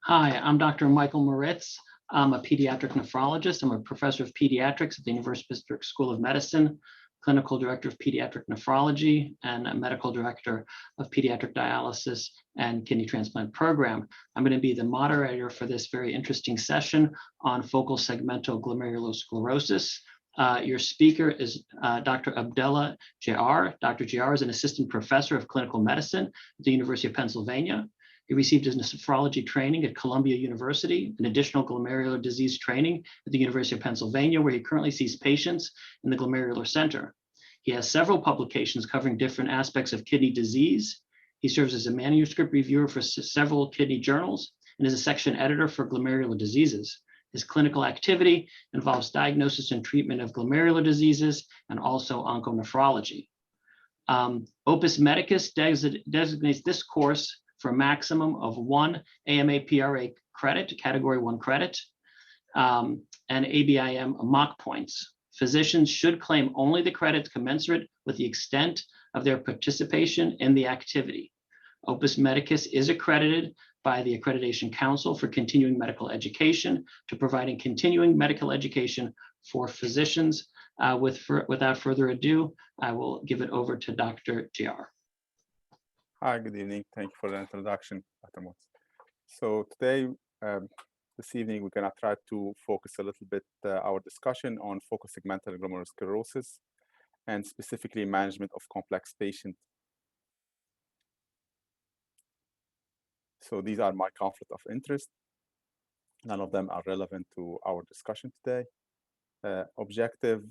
Hi, I'm Dr. Michael Moritz. I'm a pediatric nephrologist. I'm a professor of pediatrics at the University of Pittsburgh School of Medicine, clinical director of pediatric nephrology, and a medical director of pediatric dialysis and kidney transplant program. I'm going to be the moderator for this very interesting session on focal segmental glomerulosclerosis. Your speaker is Dr. Abdallah Geara. Dr. Geara is an assistant professor of clinical medicine at the University of Pennsylvania. He received his nephrology training at Columbia University, an additional glomerular disease training at the University of Pennsylvania, where he currently sees patients in the Glomerular Center. He has several publications covering different aspects of kidney disease. He serves as a manuscript reviewer for several kidney journals and is a section editor for glomerular diseases. His clinical activity involves diagnosis and treatment of glomerular diseases and also onconephrology. Opus Medicus designates this course for a maximum of 1 AMA-PRA credit, category 1 credit, and ABIM mock points. Physicians should claim only the credits commensurate with the extent of their participation in the activity. Opus Medicus is accredited by the Accreditation Council for Continuing Medical Education to providing continuing medical education for physicians. Without further ado, I will give it over to Dr. Geara. Hi, good evening. Thank you for the introduction, Dr. Moritz. So today, this evening, we're going to try to focus a little bit our discussion on focal segmental glomerulosclerosis and specifically management of complex patients. So these are my conflict of interest. None of them are relevant to our discussion today. Objective,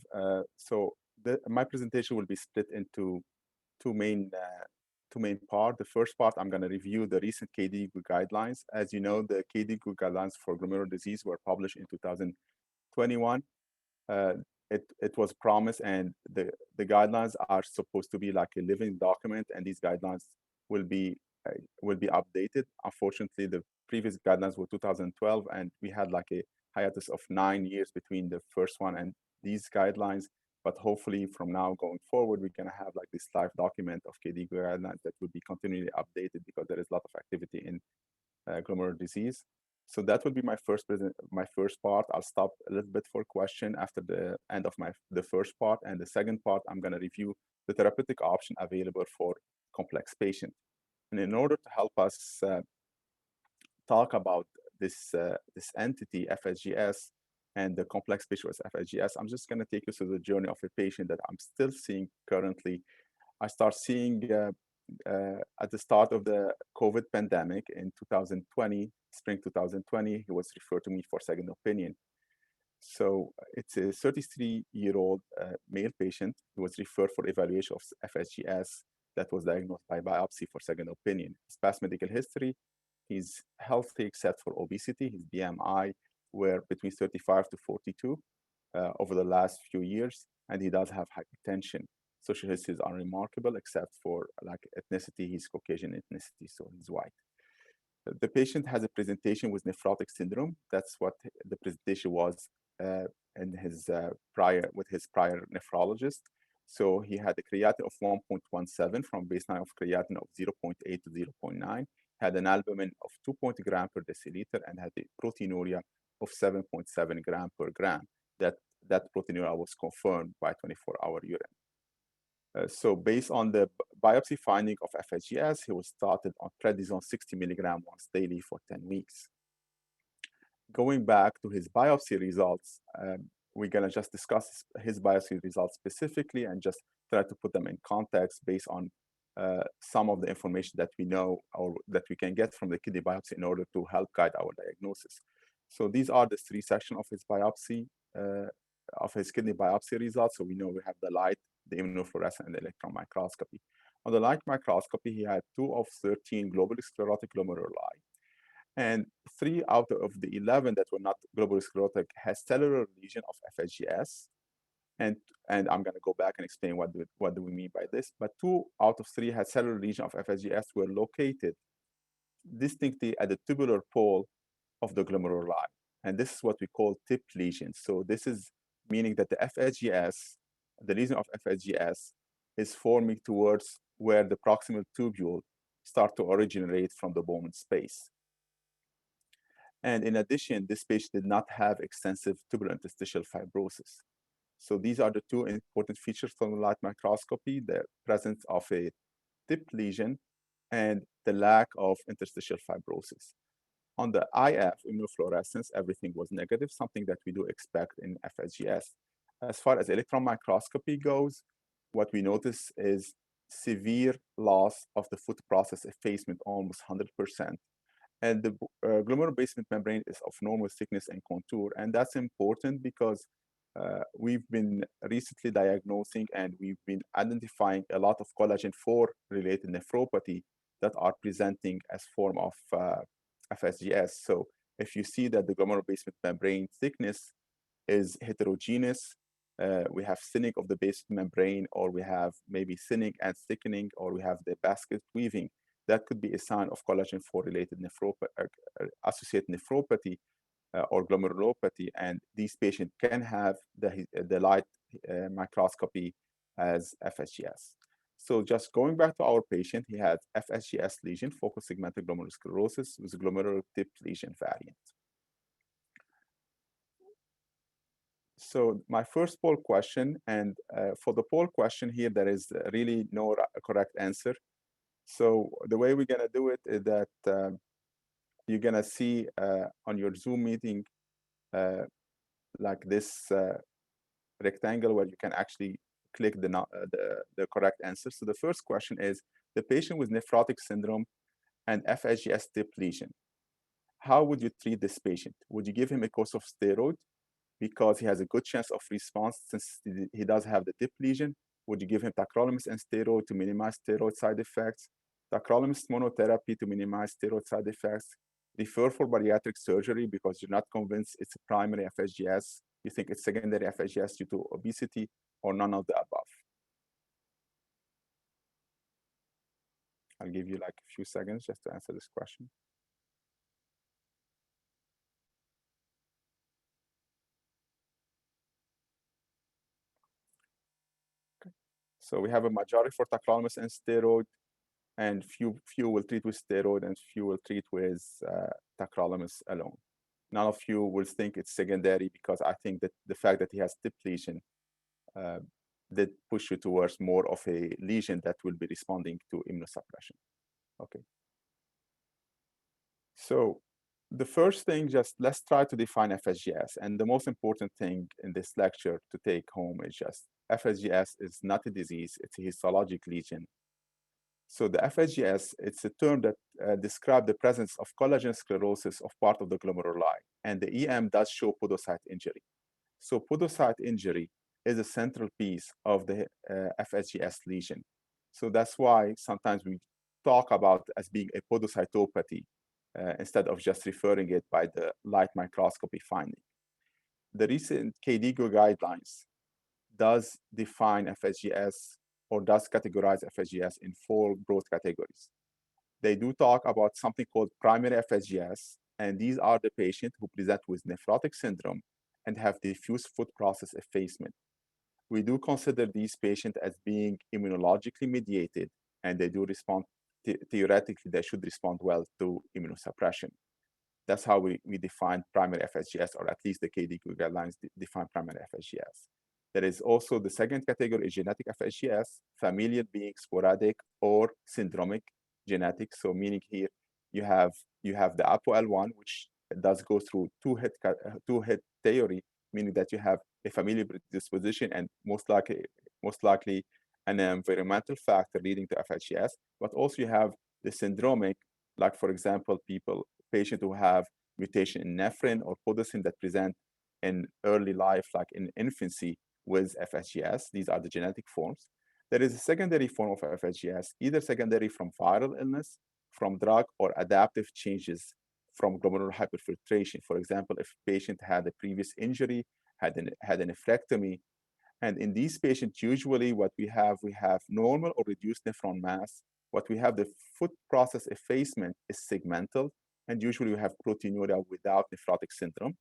my presentation will be split into two main parts. The first part, I'm going to review the recent KDIGO guidelines. As you know, the KDIGO guidelines for glomerular disease were published in 2021. It was promised, and the guidelines are supposed to be like a living document, and these guidelines will be updated. Unfortunately, the previous guidelines were 2012, and we had like a hiatus of 9 years between the first one and these guidelines. But hopefully from now going forward, we're going to have like this live document of KDIGO guidelines that will be continually updated because there is a lot of activity in glomerular disease. So that will be my first part. I'll stop a little bit for question after the end of the first part. And the second part, I'm going to review the therapeutic option available for complex patients. And in order to help us talk about this entity, FSGS, and the complex patient with FSGS, I'm just going to take you through the journey of a patient that I'm still seeing currently. I start seeing at the start of the COVID pandemic in 2020, spring 2020, he was referred to me for second opinion. So it's a 33-year-old male patient who was referred for evaluation of FSGS that was diagnosed by biopsy for second opinion. His past medical history, he's healthy except for obesity. His BMI were between 35 to 42 over the last few years, and he does have hypertension. Social histories are remarkable except for like ethnicity. He's Caucasian ethnicity, so he's white. The patient has a presentation with nephrotic syndrome. That's what the presentation was in his prior nephrologist. So he had a creatinine of 1.17 from baseline of creatinine of 0.8 to 0.9, had an albumin of 2 grams per deciliter, and had a proteinuria of 7.7 grams per gram. That proteinuria was confirmed by 24-hour urine. So based on the biopsy finding of FSGS, he was started on prednisone 60 milligrams once daily for 10 weeks. Going back to his biopsy results, we're going to just discuss his biopsy results specifically and just try to put them in context based on some of the information that we know or that we can get from the kidney biopsy in order to help guide our diagnosis. So these are the three sections of his biopsy, of his kidney biopsy results. So we know we have the light, the immunofluorescence, and the electron microscopy. On the light microscopy, he had 2 of 13 globally sclerotic glomeruli. And 3 out of the 11 that were not globally sclerotic has cellular lesion of FSGS. And I'm going to go back and explain what do we mean by this. But 2 out of 3 had cellular lesion of FSGS were located distinctly at the tubular pole of the glomeruli. And this is what we call tip lesions. So this is meaning that the FSGS, the lesion of FSGS, is forming towards where the proximal tubule start to originate from the Bowman space. And in addition, this patient did not have extensive tubular interstitial fibrosis. So these are the two important features from the light microscopy: the presence of a tip lesion and the lack of interstitial fibrosis. On the IF immunofluorescence, everything was negative, something that we do expect in FSGS. As far as electron microscopy goes, what we notice is severe loss of the foot process effacement, almost 100%. And the glomerular basement membrane is of normal thickness and contour. And that's important because we've been recently diagnosing and we've been identifying a lot of collagen 4 related nephropathy that are presenting as form of FSGS. So if you see that the glomerular basement membrane thickness is heterogeneous, we have thinning of the basement membrane, or we have maybe thinning and thickening, or we have the basket weaving, that could be a sign of collagen 4 related associated nephropathy or glomerulopathy, and these patients can have the light microscopy as FSGS. So just going back to our patient, he had FSGS lesion, focal segmental glomerulosclerosis with glomerular tip lesion variant. So my first poll question, and for the poll question here, there is really no correct answer. So the way we're gonna do it is that you're gonna see on your Zoom meeting like this rectangle where you can actually click the correct answer. So the first question is, the patient with nephrotic syndrome and FSGS tip lesion, how would you treat this patient? Would you give him a course of steroid because he has a good chance of response since he does have the tip lesion? Would you give him tacrolimus and steroid to minimize steroid side effects? Tacrolimus monotherapy to minimize steroid side effects? Refer for bariatric surgery because you're not convinced it's a primary FSGS, you think it's secondary FSGS due to obesity, or none of the above? I'll give you like a few seconds just to answer this question. Okay. So we have a majority for tacrolimus and steroid, and few will treat with steroid and few will treat with tacrolimus alone. None of you will think it's secondary because I think that the fact that he has tip lesion did push you towards more of a lesion that will be responding to immunosuppression. Okay. So the first thing, just let's try to define FSGS. And the most important thing in this lecture to take home is just FSGS is not a disease, it's a histologic lesion. So the FSGS, it's a term that describes the presence of collagen sclerosis of part of the glomeruli, and the EM does show podocyte injury. So podocyte injury is a central piece of the FSGS lesion. So that's why sometimes we talk about as being a podocytopathy instead of just referring it by the light microscopy finding. The recent KDIGO guidelines does define FSGS or does categorize FSGS in 4 broad categories. They do talk about something called primary FSGS, and these are the patients who present with nephrotic syndrome and have diffuse foot process effacement. We do consider these patients as being immunologically mediated, and they do respond, theoretically, they should respond well to immunosuppression. That's how we define primary FSGS, or at least the KDIGO guidelines define primary FSGS. There is also the second category is genetic FSGS, familial being sporadic or syndromic genetic. So meaning here you have the APOL1, which does go through two-hit theory, meaning that you have a familial predisposition and most likely an environmental factor leading to FSGS, but also you have the syndromic, like for example, patients who have mutation in nephrin or podocin that present in early life, like in infancy, with FSGS. These are the genetic forms. There is a secondary form of FSGS, either secondary from viral illness, from drug, or adaptive changes from glomerular hyperfiltration. For example, if a patient had a previous injury, had a nephrectomy, and in these patients, usually what we have normal or reduced nephron mass. What we have, the foot process effacement, is segmental, and usually we have proteinuria without nephrotic syndrome.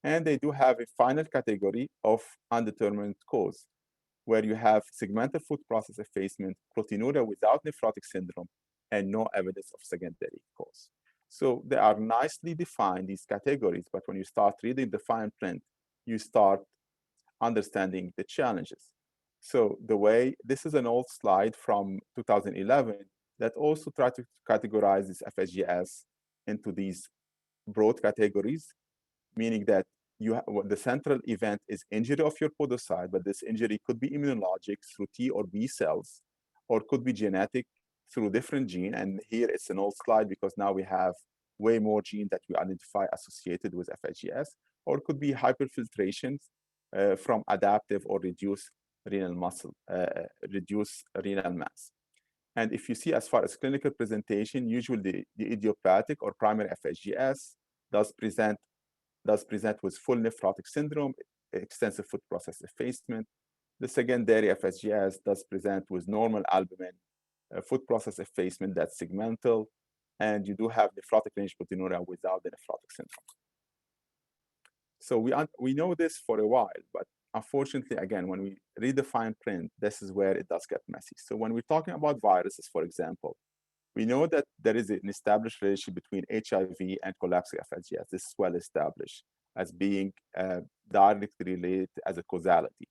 And they do have a final category of undetermined cause, where you have segmental foot process effacement, proteinuria without nephrotic syndrome, and no evidence of secondary cause. So they are nicely defined, these categories, but when you start reading the fine print, you start understanding the challenges. So this is an old slide from 2011 that also tried to categorize this FSGS into these broad categories, meaning that the central event is injury of your podocyte, but this injury could be immunologic through T or B cells, or could be genetic through different gene. And here it's an old slide because now we have way more gene that we identify associated with FSGS, or it could be hyperfiltration from adaptive or reduced renal mass. And if you see as far as clinical presentation, usually the idiopathic or primary FSGS does present with full nephrotic syndrome, extensive food process effacement. The secondary FSGS does present with normal albumin, food process effacement, that's segmental, and you do have nephrotic range proteinuria without the nephrotic syndrome. So we know this for a while, but unfortunately, again, when we read the fine print, this is where it does get messy. So when we're talking about viruses, for example, we know that there is an established relationship between HIV and collapsing FSGS. This is well established as being directly related as a causality.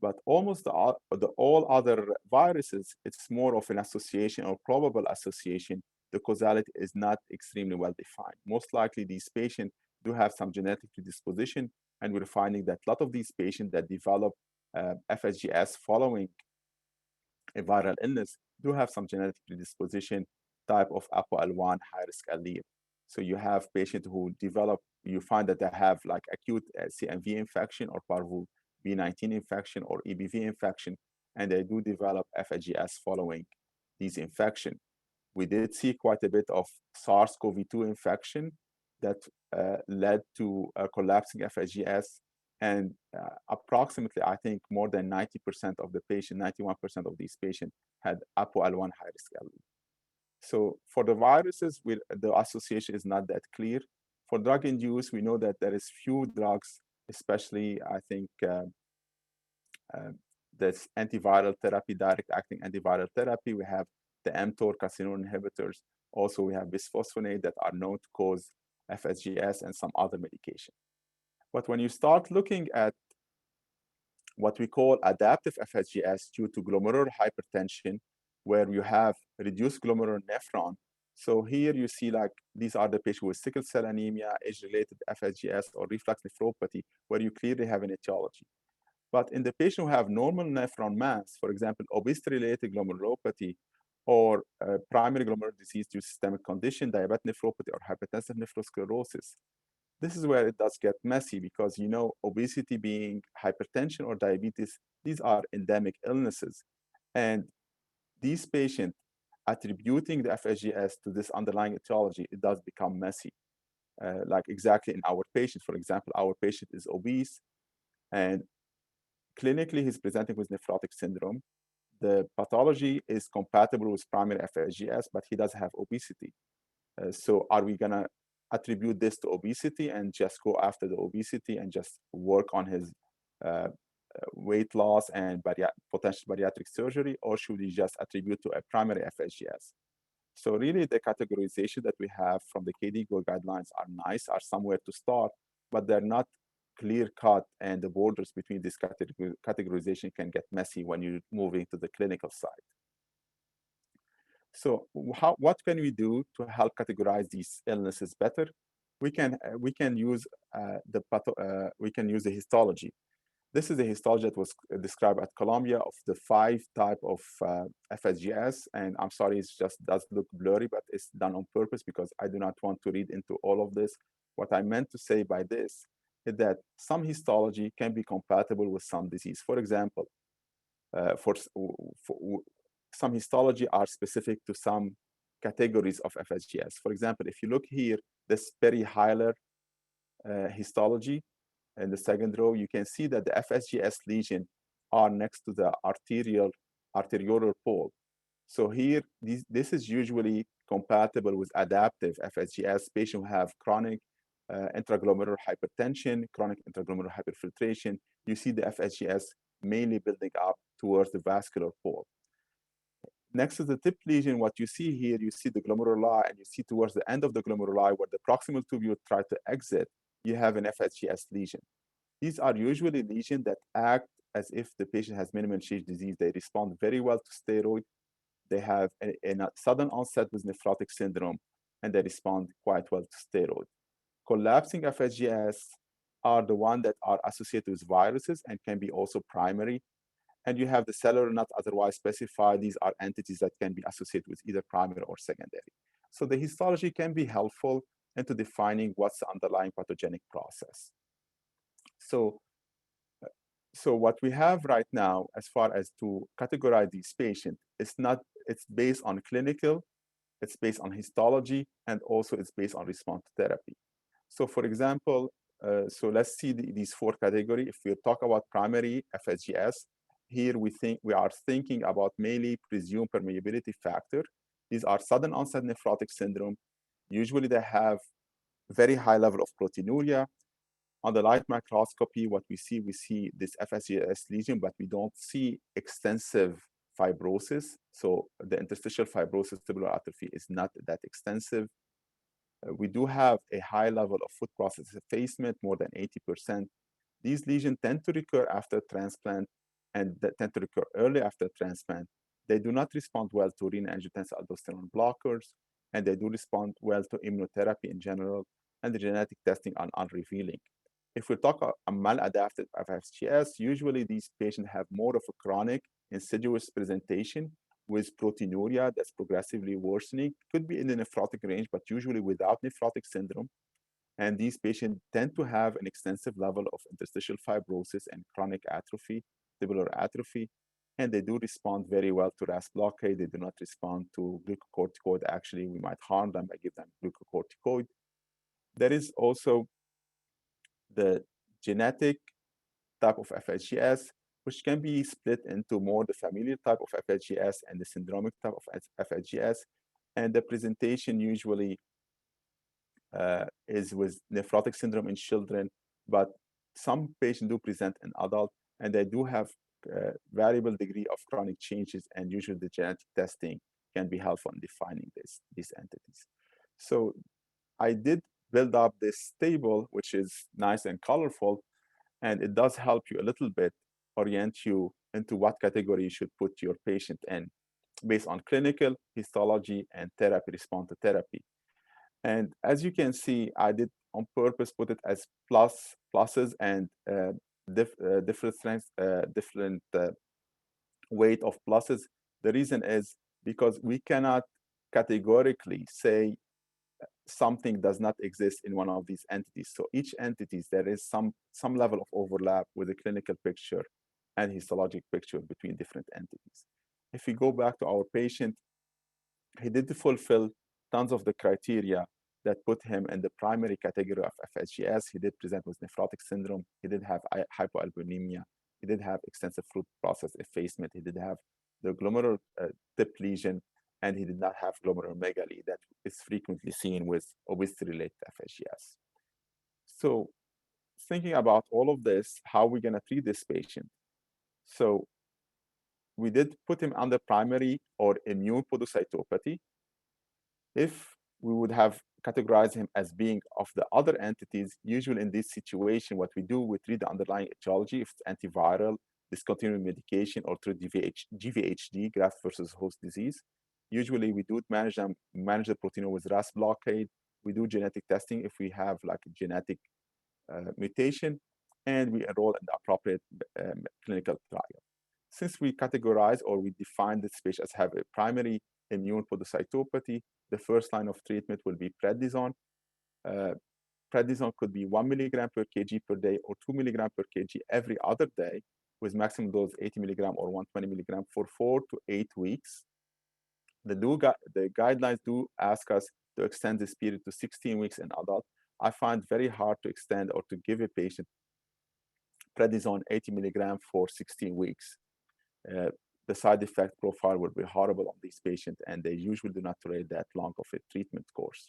But almost all other viruses, it's more of an association or probable association. The causality is not extremely well defined. Most likely, these patients do have some genetic predisposition, and we're finding that a lot of these patients that develop FSGS following a viral illness do have some genetic predisposition type of APOL1 high-risk allele. So you have patients who you find that they have like acute CMV infection or parvo B19 infection or EBV infection, and they do develop FSGS following these infections. We did see quite a bit of SARS-CoV-2 infection that led to collapsing FSGS, and approximately, I think, more than 90% of the patient, 91% of these patients had APOL1 high-risk allele. So for the viruses, the association is not that clear. For drug-induced, we know that there is few drugs, especially, I think, this antiviral therapy, direct-acting antiviral therapy. We have the mTOR calcineurin inhibitors. Also, we have bisphosphonate that are known to cause FSGS and some other medication. But when you start looking at what we call adaptive FSGS due to glomerular hypertension, where you have reduced glomerulonephron. So here you see like these are the patients with sickle cell anemia, age-related FSGS, or reflux nephropathy, where you clearly have an etiology. But in the patient who have normal nephron mass, for example, obesity-related glomerulopathy, or primary glomerular disease due to systemic condition, diabetic nephropathy, or hypertensive nephrosclerosis, this is where it does get messy because, you know, obesity being hypertension or diabetes, these are endemic illnesses. And these patients attributing the FSGS to this underlying etiology, it does become messy. Like exactly in our patient, for example, our patient is obese and clinically he's presenting with nephrotic syndrome. The pathology is compatible with primary FSGS, but he does have obesity. So are we gonna attribute this to obesity and just go after the obesity and just work on his weight loss and potential bariatric surgery, or should we just attribute to a primary FSGS? So really the categorization that we have from the KDIGO guidelines are nice, are somewhere to start, but they're not clear cut, and the borders between this categorization can get messy when you're moving to the clinical side. So what can we do to help categorize these illnesses better? We can use the histology. This is a histology that was described at Columbia of the 5 type of FSGS, and I'm sorry, it just does look blurry, but it's done on purpose because I do not want to read into all of this. What I meant to say by this is that some histology can be compatible with some disease. For example, some histology are specific to some categories of FSGS. For example, if you look here, this Perry-Heiler histology in the second row, you can see that the FSGS lesion are next to the arteriolar pole. So here, this is usually compatible with adaptive FSGS patients who have chronic intraglomerular hypertension, chronic intraglomerular hyperfiltration. You see the FSGS mainly building up towards the vascular pole. Next to the tip lesion, what you see here, you see the glomeruli, and you see towards the end of the glomeruli where the proximal tubule try to exit, you have an FSGS lesion. These are usually lesions that act as if the patient has minimal change disease. They respond very well to steroid. They have a sudden onset with nephrotic syndrome, and they respond quite well to steroid. Collapsing FSGS are the ones that are associated with viruses and can be also primary. And you have the cellular not otherwise specified. These are entities that can be associated with either primary or secondary. So the histology can be helpful into defining what's the underlying pathogenic process. So what we have right now, as far as to categorize these patients, it's based on clinical, it's based on histology, and also it's based on response to therapy. So for example, so let's see these four categories. If we talk about primary FSGS, here we are thinking about mainly presumed permeability factor. These are sudden onset nephrotic syndrome. Usually they have very high level of proteinuria. On the light microscopy, what we see this FSGS lesion, but we don't see extensive fibrosis. So the interstitial fibrosis tubular atrophy is not that extensive. We do have a high level of food process effacement, more than 80%. These lesions tend to recur after transplant and tend to recur early after transplant. They do not respond well to renin-angiotensin-aldosterone blockers, and they do respond well to immunotherapy in general, and the genetic testing are unrevealing. If we talk a maladaptive FSGS, usually these patients have more of a chronic insidious presentation with proteinuria that's progressively worsening. Could be in the nephrotic range, but usually without nephrotic syndrome. And these patients tend to have an extensive level of interstitial fibrosis and chronic atrophy, tubular atrophy, and they do respond very well to RAS blockade. They do not respond to glucocorticoid. Actually, we might harm them by giving them glucocorticoid. There is also the genetic type of FSGS, which can be split into more the familial type of FSGS and the syndromic type of FSGS. And the presentation usually is with nephrotic syndrome in children, but some patients do present in adults, and they do have variable degree of chronic changes, and usually the genetic testing can be helpful in defining these entities. So I did build up this table, which is nice and colorful, and it does help you a little bit orient you into what category you should put your patient in based on clinical, histology, and therapy, response to therapy. And as you can see, I did on purpose put it as pluses and different strengths, different weight of pluses. The reason is because we cannot categorically say something does not exist in one of these entities. So each entity, there is some level of overlap with the clinical picture and histologic picture between different entities. If we go back to our patient, he did fulfill tons of the criteria that put him in the primary category of FSGS. He did present with nephrotic syndrome. He did have hypoalbuminemia. He did have extensive fluid process effacement. He did have the glomerular tip lesion, and he did not have glomerulomegaly that is frequently seen with obesity-related FSGS. So thinking about all of this, how are we going to treat this patient? So we did put him under primary or immune podocytopathy. If we would have categorized him as being of the other entities, usually in this situation, what we do, we treat the underlying etiology, if it's antiviral, discontinuing medication, or through GVHD, graft versus host disease. Usually we do manage the proteinuria with RAS blockade. We do genetic testing if we have like a genetic mutation, and we enroll in the appropriate clinical trial. Since we categorize or we define this patient as have a primary immune podocytopathy, the first line of treatment will be prednisone. Prednisone could be 1 milligram per kg per day or 2 milligram per kg every other day, with maximum dose 80 milligram or 120 milligram for 4 to 8 weeks. The guidelines do ask us to extend this period to 16 weeks in adult. I find very hard to extend or to give a patient prednisone 80 milligram for 16 weeks. The side effect profile will be horrible on these patients, and they usually do not tolerate that long of a treatment course.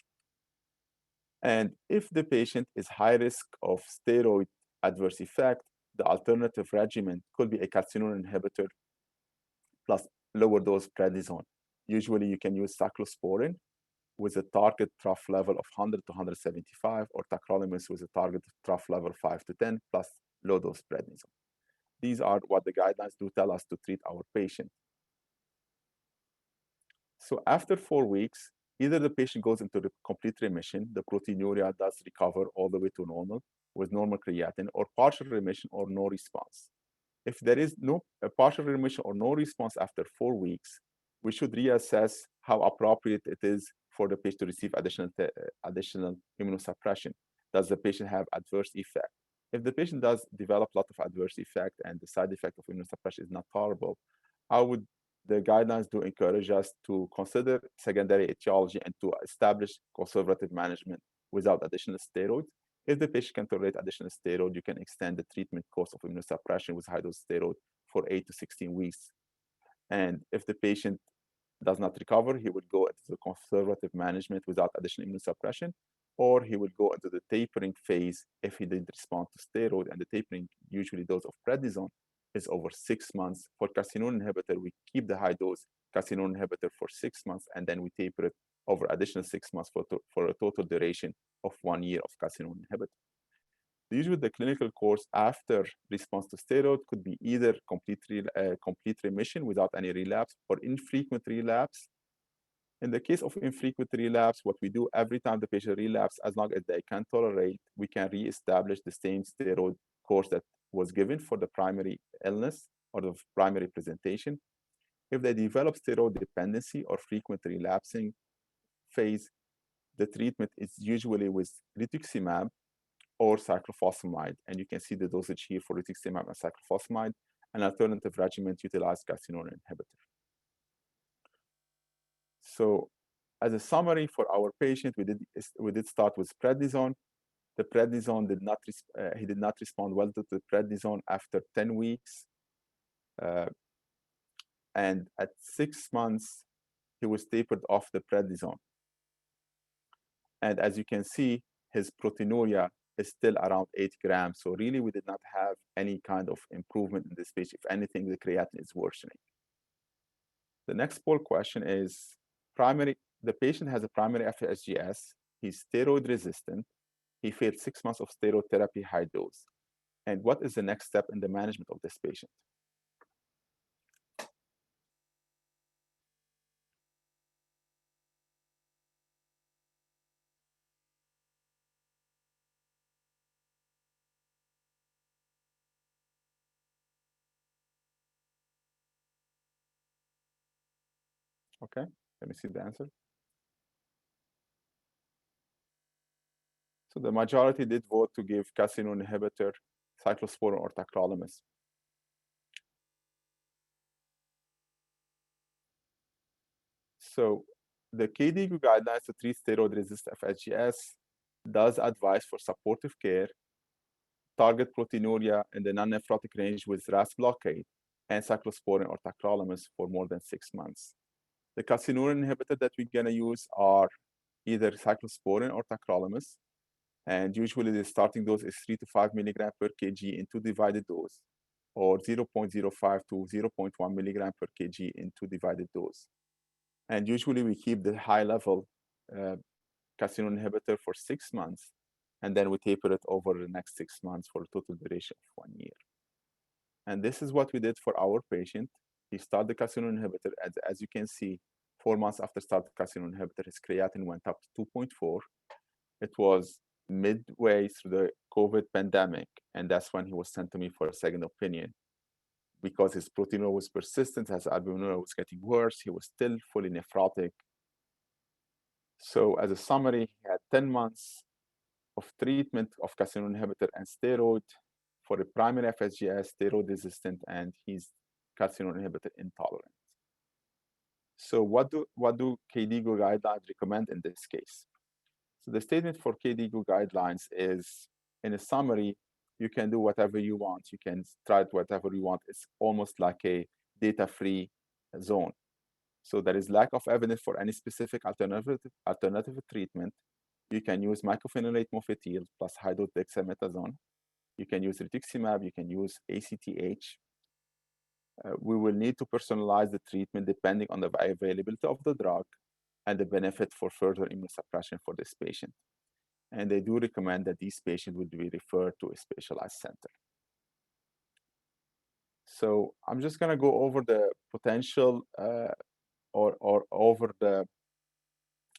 And if the patient is high risk of steroid adverse effect, the alternative regimen could be a calcineurin inhibitor plus lower dose prednisone. Usually you can use cyclosporin with a target trough level of 100 to 175, or tacrolimus with a target trough level 5 to 10 plus low dose prednisone. These are what the guidelines do tell us to treat our patient. So after 4 weeks, either the patient goes into the complete remission, the proteinuria does recover all the way to normal with normal creatinine, or partial remission or no response. If there is no partial remission or no response after 4 weeks, we should reassess how appropriate it is for the patient to receive additional immunosuppression. Does the patient have adverse effect? If the patient does develop a lot of adverse effect and the side effect of immunosuppression is not tolerable, the guidelines do encourage us to consider secondary etiology and to establish conservative management without additional steroids. If the patient can tolerate additional steroid, you can extend the treatment course of immunosuppression with high-dose steroid for 8 to 16 weeks. And if the patient does not recover, he would go into the conservative management without additional immunosuppression, or he would go into the tapering phase if he didn't respond to steroid. And the tapering, usually dose of prednisone, is over 6 months. For calcineurin inhibitor, we keep the high dose calcineurin inhibitor for 6 months, and then we taper it over additional 6 months for a total duration of 1 year of calcineurin inhibitor. Usually the clinical course after response to steroid could be either complete remission without any relapse or infrequent relapse. In the case of infrequent relapse, what we do every time the patient relapses, as long as they can tolerate, we can reestablish the same steroid course that was given for the primary illness or the primary presentation. If they develop steroid dependency or frequent relapsing phase, the treatment is usually with rituximab or cyclophosphamide, and you can see the dosage here for rituximab and cyclophosphamide. An alternative regimen utilizes calcineurin inhibitor. So, as a summary for our patient, we did start with prednisone. The prednisone he did not respond well to the prednisone after 10 weeks, and at 6 months he was tapered off the prednisone. And as you can see, his proteinuria is still around 8 grams. So really, we did not have any kind of improvement in this patient. If anything, the creatinine is worsening. The next poll question is, the patient has a primary FSGS. He's steroid resistant. He failed 6 months of steroid therapy high dose. And what is the next step in the management of this patient? Okay, let me see the answer. So the majority did vote to give calcineurin inhibitor, cyclosporin, or tacrolimus. So the KDIGO guidelines to treat steroid-resistant FSGS does advise for supportive care, target proteinuria in the non-nephrotic range with RAS blockade, and cyclosporin or tacrolimus for more than 6 months. The calcineurin inhibitor that we're going to use are either cyclosporin or tacrolimus, and usually the starting dose is 3 to 5 milligram per kg in 2 divided dose, or 0.05 to 0.1 milligram per kg in 2 divided dose. And usually we keep the high level calcineurin inhibitor for 6 months, and then we taper it over the next 6 months for a total duration of 1 year. And this is what we did for our patient. He started the calcineurin inhibitor, and as you can see, 4 months after starting the calcineurin inhibitor, his creatinine went up to 2.4. It was midway through the COVID pandemic, and that's when he was sent to me for a second opinion. Because his proteinuria was persistent, his albuminuria was getting worse, he was still fully nephrotic. So as a summary, he had 10 months of treatment of calcineurin inhibitor and steroid for the primary FSGS, steroid resistant, and he's calcineurin inhibitor intolerant. So what do KDIGO guidelines recommend in this case? So the statement for KDIGO guidelines is, in a summary, you can do whatever you want. You can try whatever you want. It's almost like a data-free zone. So there is lack of evidence for any specific alternative treatment. You can use mycophenolate mofetil plus high-dose dexamethasone. You can use rituximab. You can use ACTH. We will need to personalize the treatment depending on the availability of the drug and the benefit for further immunosuppression for this patient. And they do recommend that these patients will be referred to a specialized center. So I'm just going to go over the potential or over the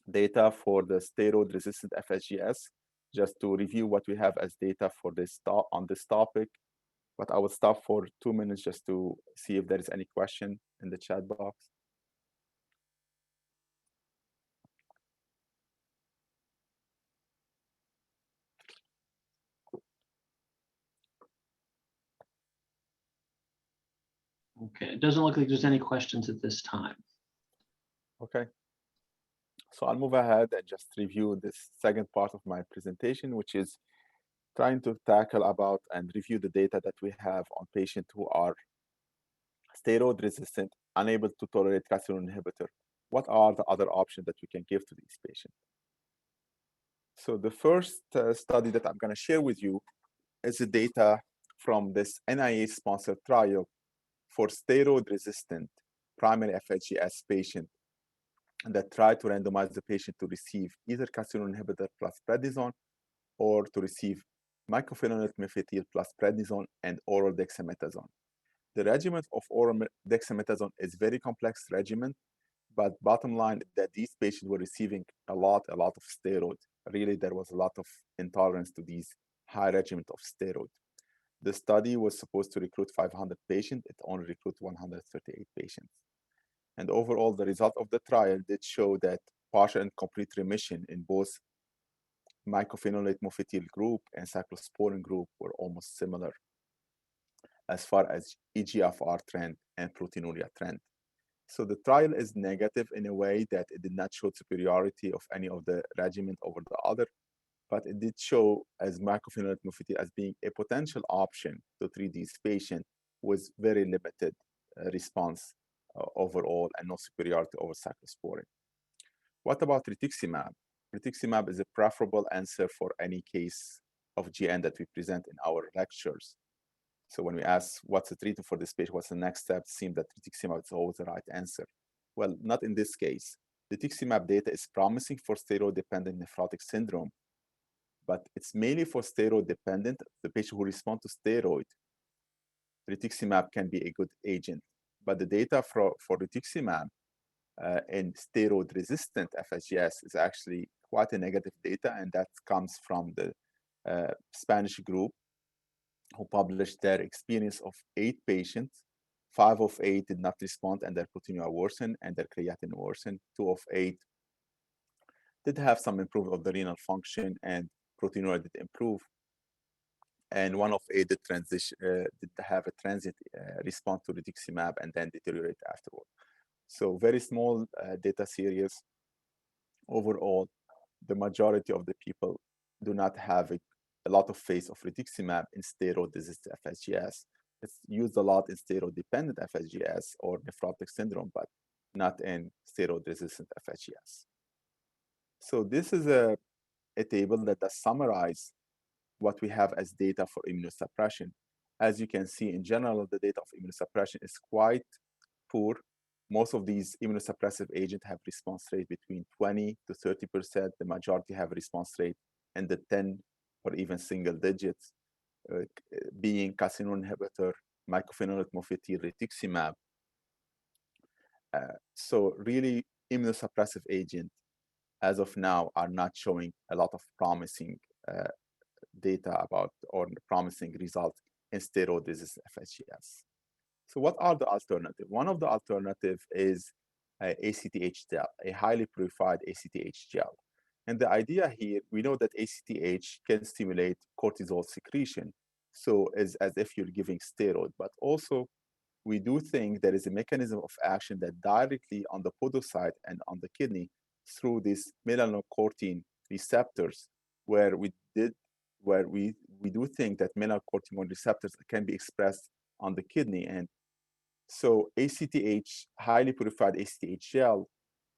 data for the steroid-resistant FSGS, just to review what we have as data for this on this topic. But I will stop for 2 minutes just to see if there is any question in the chat box. Okay, it doesn't look like there's any questions at this time. Okay. So I'll move ahead and just review this second part of my presentation, which is trying to tackle about and review the data that we have on patients who are steroid resistant, unable to tolerate calcineurin inhibitor. What are the other options that we can give to these patients? So the first study that I'm going to share with you is the data from this NIH-sponsored trial for steroid-resistant primary FSGS patient that tried to randomize the patient to receive either calcineurin inhibitor plus prednisone or to receive mycophenolate mofetil plus prednisone and oral dexamethasone. The regimen of oral dexamethasone is very complex regimen, but bottom line that these patients were receiving a lot of steroids. Really, there was a lot of intolerance to these high regimen of steroid. The study was supposed to recruit 500 patients. It only recruited 138 patients. And overall, the result of the trial did show that partial and complete remission in both mycophenolate mofetil group and cyclosporin group were almost similar as far as eGFR trend and proteinuria trend. So the trial is negative in a way that it did not show superiority of any of the regimen over the other, but it did show as mycophenolate mofetil as being a potential option to treat these patients with very limited response overall and no superiority over cyclosporin. What about rituximab? Rituximab is a preferable answer for any case of GN that we present in our lectures. So when we ask what's the treatment for this patient, what's the next step, it seems that rituximab is always the right answer. Well, not in this case. Rituximab data is promising for steroid-dependent nephrotic syndrome, but it's mainly for steroid-dependent. The patient who respond to steroid, rituximab can be a good agent. But the data for rituximab in steroid-resistant FSGS is actually quite a negative data, and that comes from the Spanish group who published their experience of 8 patients. 5 of 8 did not respond and their proteinuria worsened and their creatinine worsened. 2 of 8 did have some improvement of the renal function and proteinuria did improve. And 1 of 8 did have a transient response to rituximab and then deteriorate afterward. So very small data series. Overall, the majority of the people do not have a lot of faith of rituximab in steroid-resistant FSGS. It's used a lot in steroid-dependent FSGS or nephrotic syndrome, but not in steroid-resistant FSGS. So this is a table that does summarize what we have as data for immunosuppression. As you can see, in general, the data of immunosuppression is quite poor. Most of these immunosuppressive agents have response rate between 20 to 30%. The majority have response rate in the 10 or even single digits, being calcineurin inhibitor, mycophenolate mofetil, rituximab. So really, immunosuppressive agents, as of now, are not showing a lot of promising data about or promising results in steroid-resistant FSGS. So what are the alternatives? One of the alternatives is ACTH gel, a highly purified ACTH gel. And the idea here, we know that ACTH can stimulate cortisol secretion. So it's as if you're giving steroid, but also we do think there is a mechanism of action that directly on the podocyte and on the kidney through these melanocortin receptors, where we do think that melanocortin receptors can be expressed on the kidney. And so ACTH, highly purified ACTH gel,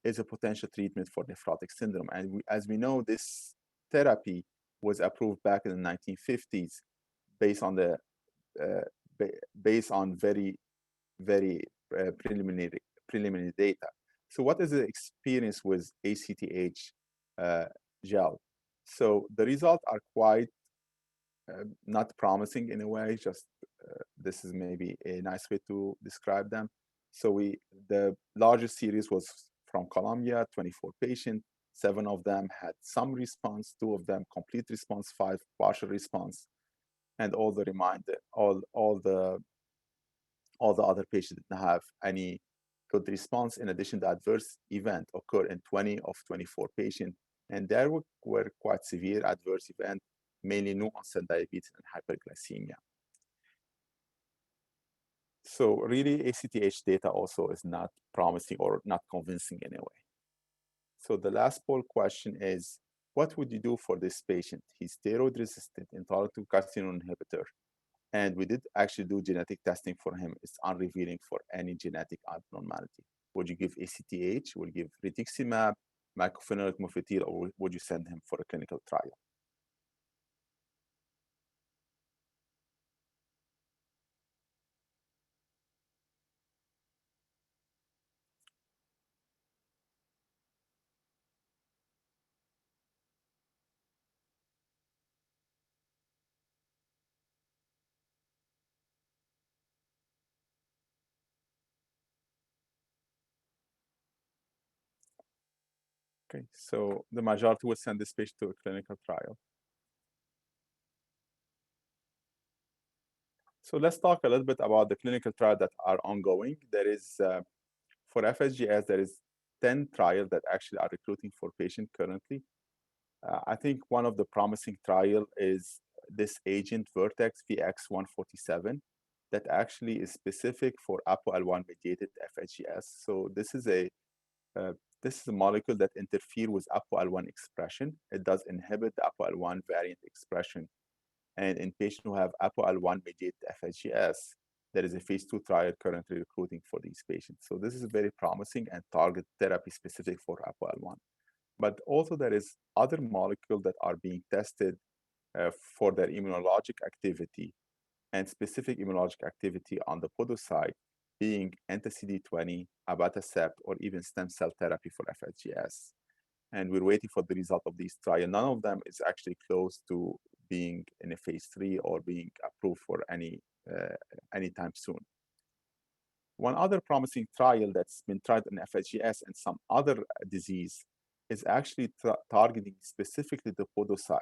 is a potential treatment for nephrotic syndrome. And as we know, this therapy was approved back in the 1950s based on very very preliminary data. So what is the experience with ACTH gel? So the results are quite not promising in a way, just this is maybe a nice way to describe them. So the largest series was from Colombia, 24 patients. 7 of them had some response, 2 of them complete response, 5 partial response, and all the remainder, all the other patients didn't have any good response. In addition, the adverse event occurred in 20 of 24 patients, and there were quite severe adverse events, mainly new onset diabetes and hyperglycemia. So really, ACTH data also is not promising or not convincing in a way. So the last poll question is, what would you do for this patient? He's steroid resistant, intolerant to calcineurin inhibitor, and we did actually do genetic testing for him. It's unrevealing for any genetic abnormality. Would you give ACTH? Would you give rituximab, mycophenolate mofetil, or would you send him for a clinical trial? Okay, so the majority will send this patient to a clinical trial. So let's talk a little bit about the clinical trials that are ongoing. There is, for FSGS, there is 10 trials that actually are recruiting for patients currently. I think one of the promising trial is this agent Vertex VX-147 that actually is specific for ApoL1 mediated FSGS. So this is a molecule that interferes with ApoL1 expression. It does inhibit the ApoL1 variant expression. And in patients who have ApoL1 mediated FSGS, there is a phase 2 trial currently recruiting for these patients. So this is very promising and target therapy specific for ApoL1. But also there is other molecules that are being tested for their immunologic activity and specific immunologic activity on the podocyte, being anti-CD20, abatacept, or even stem cell therapy for FSGS. And we're waiting for the result of these trials. None of them is actually close to being in a phase 3 or being approved for anytime soon. One other promising trial that's been tried in FSGS and some other disease is actually targeting specifically the podocyte.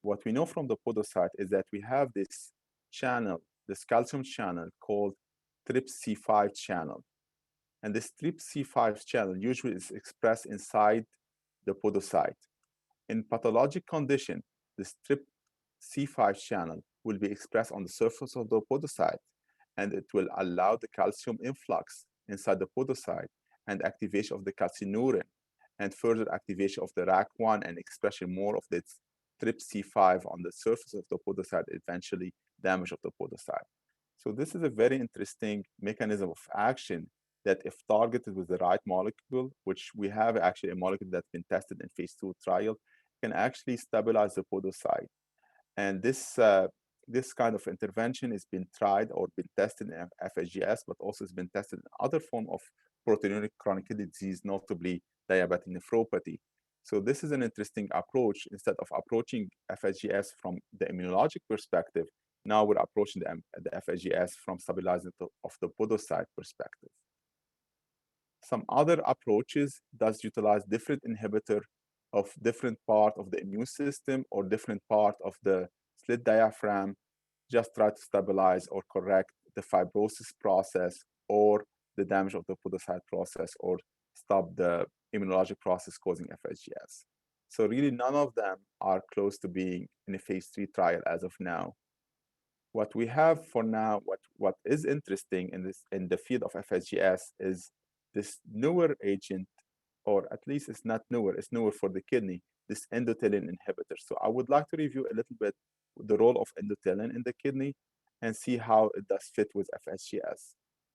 What we know from the podocyte is that we have this channel, this calcium channel called TRPC5 channel. And this TRPC5 channel usually is expressed inside the podocyte. In pathologic condition, this TRPC5 channel will be expressed on the surface of the podocyte, and it will allow the calcium influx inside the podocyte and activation of the calcineurin and further activation of the RAC1 and expression more of this TRPC5 on the surface of the podocyte, eventually damage of the podocyte. So this is a very interesting mechanism of action that if targeted with the right molecule, which we have actually a molecule that's been tested in phase 2 trial, can actually stabilize the podocyte. And this kind of intervention has been tried or been tested in FSGS, but also has been tested in other forms of proteinuric chronic kidney disease, notably diabetic nephropathy. So this is an interesting approach. Instead of approaching FSGS from the immunologic perspective, now we're approaching the FSGS from stabilizing of the podocyte perspective. Some other approaches does utilize different inhibitor of different part of the immune system or different part of the slit diaphragm, just try to stabilize or correct the fibrosis process or the damage of the podocyte process or stop the immunologic process causing FSGS. So really none of them are close to being in a phase 3 trial as of now. What we have for now, what is interesting in the field of FSGS is this newer agent, or at least it's not newer, it's newer for the kidney, this endothelin inhibitor. So I would like to review a little bit the role of endothelin in the kidney and see how it does fit with FSGS.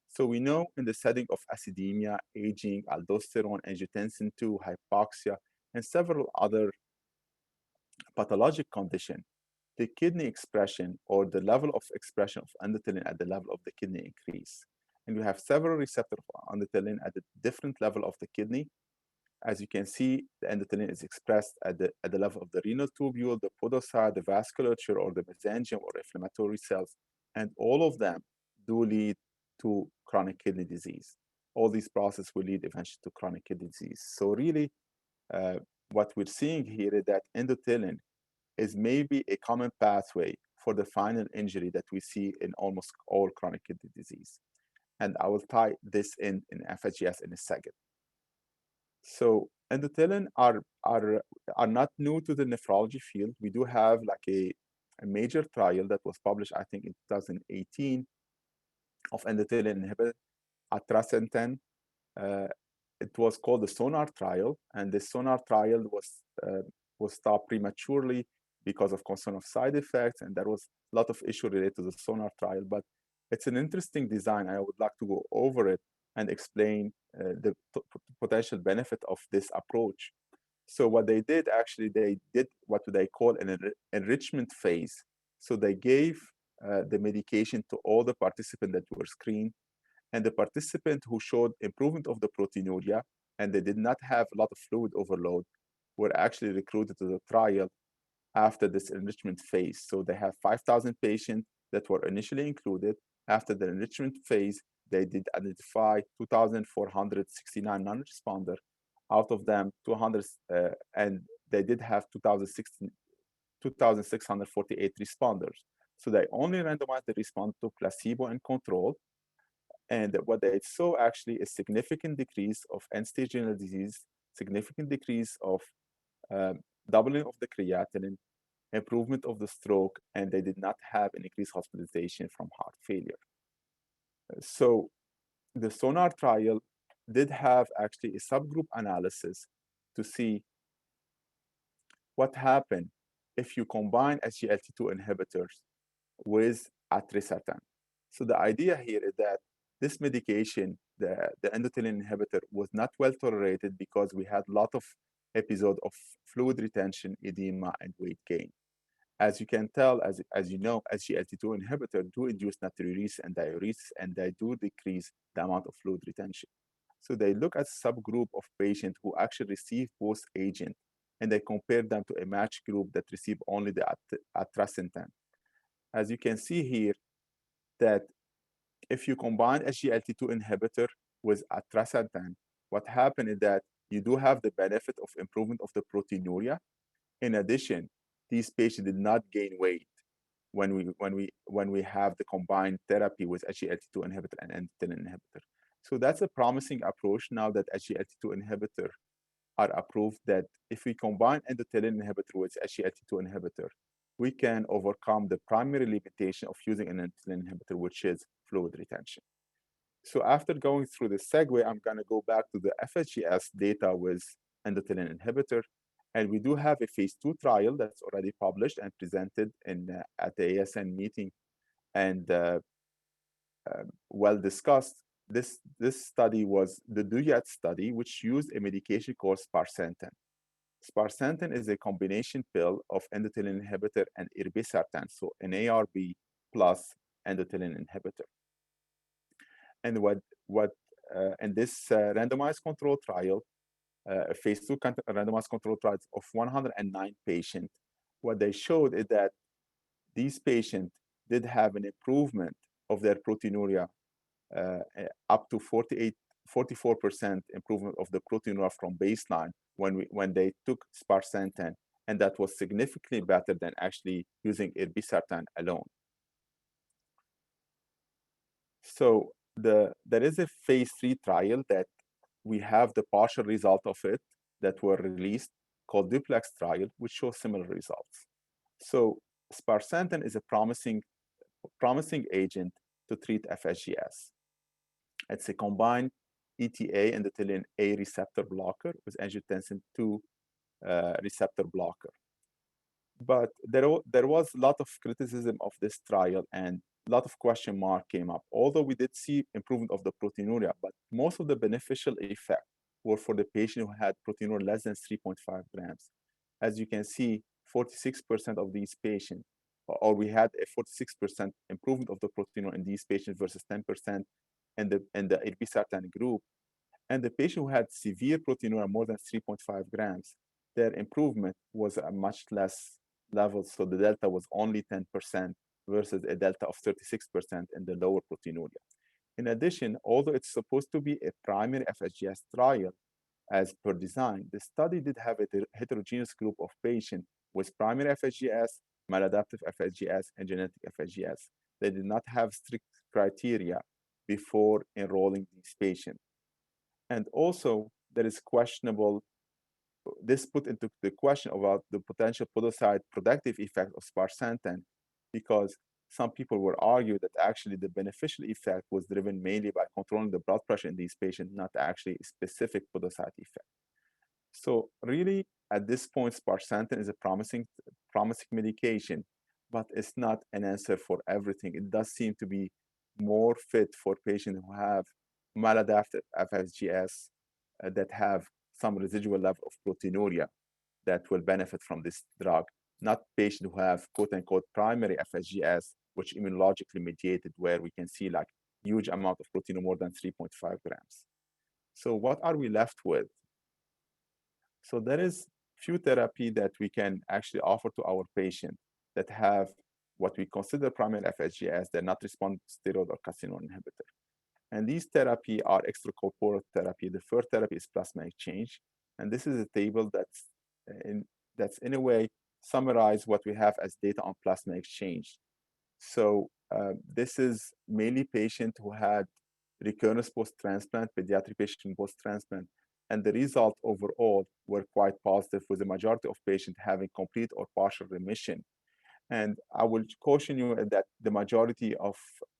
So we know in the setting of acidemia, aging, aldosterone, angiotensin II, hypoxia, and several other pathologic conditions, the kidney expression or the level of expression of endothelin at the level of the kidney increase. and you have several receptors of endothelin at a different level of the kidney. As you can see, the endothelin is expressed at the level of the renal tubule, the podocyte, the vasculature, or the mesangium, or inflammatory cells, and all of them do lead to chronic kidney disease. All these processes will lead eventually to chronic kidney disease. So really, what we're seeing here is that endothelin is maybe a common pathway for the final injury that we see in almost all chronic kidney disease. And I will tie this in FSGS in a second. So endothelin are not new to the nephrology field. We do have like a major trial that was published, I think, in 2018 of endothelin inhibitor, atrasentan. It was called the SONAR trial, and the SONAR trial was stopped prematurely because of concern of side effects, and there was a lot of issue related to the SONAR trial. But it's an interesting design. I would like to go over it and explain the potential benefit of this approach. So what they did, actually, they did what they call an enrichment phase. So they gave the medication to all the participants that were screened, and the participant who showed improvement of the proteinuria and they did not have a lot of fluid overload were actually recruited to the trial after this enrichment phase. So they have 5,000 patients that were initially included. After the enrichment phase, they did identify 2,469 non-responders. Out of them, 200, and they did have 2,648 responders. So they only randomized the responder to placebo and control. And what they saw actually is significant decrease of end-stage renal disease, significant decrease of doubling of the creatinine, improvement of the stroke, and they did not have an increased hospitalization from heart failure. So the SONAR trial did have actually a subgroup analysis to see what happened if you combine SGLT2 inhibitors with atrasentan. So the idea here is that this medication, the endothelin inhibitor, was not well tolerated because we had a lot of episodes of fluid retention, edema, and weight gain. As you can tell, as you know, SGLT2 inhibitors do induce natriuresis and diuresis, and they do decrease the amount of fluid retention. So they look at a subgroup of patients who actually receive both agents, and they compare them to a matched group that received only the atrasentan. As you can see here, that if you combine SGLT2 inhibitor with atrasentan, what happened is that you do have the benefit of improvement of the proteinuria. In addition, these patients did not gain weight when we have the combined therapy with SGLT2 inhibitor and endothelin inhibitor. So that's a promising approach now that SGLT2 inhibitor are approved, that if we combine endothelin inhibitor with SGLT2 inhibitor, we can overcome the primary limitation of using an endothelin inhibitor, which is fluid retention. So after going through the segue, I'm going to go back to the FSGS data with endothelin inhibitor. And we do have a phase 2 trial that's already published and presented at the ASN meeting and well discussed. This study was the DUYAT study, which used a medication called sparsentan. Sparsentan is a combination pill of endothelin inhibitor and irbesartan, so an ARB plus endothelin inhibitor. And in this randomized control trial, a phase 2 randomized control trial of 109 patients, what they showed is that these patients did have an improvement of their proteinuria up to 44% improvement of the proteinuria from baseline when they took sparsentan, and that was significantly better than actually using irbesartan alone. So there is a phase 3 trial that we have the partial result of it that were released called duplex trial, which shows similar results. So sparsentan is a promising agent to treat FSGS. It's a combined ETA endothelin A receptor blocker with angiotensin II receptor blocker. But there was a lot of criticism of this trial and a lot of question mark came up. Although we did see improvement of the proteinuria, but most of the beneficial effect were for the patient who had proteinuria less than 3.5 grams. As you can see, 46% of these patients, or we had a 46% improvement of the proteinuria in these patients versus 10% in the irbesartan group, and the patient who had severe proteinuria more than 3.5 grams, their improvement was a much less level. So the delta was only 10% versus a delta of 36% in the lower proteinuria. In addition, although it's supposed to be a primary FSGS trial as per design, the study did have a heterogeneous group of patients with primary FSGS, maladaptive FSGS, and genetic FSGS. They did not have strict criteria before enrolling these patients. And also, there is questionable, this put into the question about the potential podocyte productive effect of sparsentan, because some people were argued that actually the beneficial effect was driven mainly by controlling the blood pressure in these patients, not actually a specific podocyte effect. So really, at this point, sparsentan is a promising medication, but it's not an answer for everything. It does seem to be more fit for patients who have maladaptive FSGS that have some residual level of proteinuria that will benefit from this drug, not patients who have quote-unquote primary FSGS, which immunologically mediated, where we can see like huge amount of protein, more than 3.5 grams. So what are we left with? So there is few therapy that we can actually offer to our patient that have what we consider primary FSGS. They're not responding to steroid or calcineurin inhibitor. And these therapy are extracorporeal therapy. The first therapy is plasma exchange. And this is a table that's in a way summarize what we have as data on plasma exchange. So this is mainly patient who had recurrence post-transplant, pediatric patient post-transplant, and the result overall were quite positive, with the majority of patients having complete or partial remission. And I will caution you that the majority of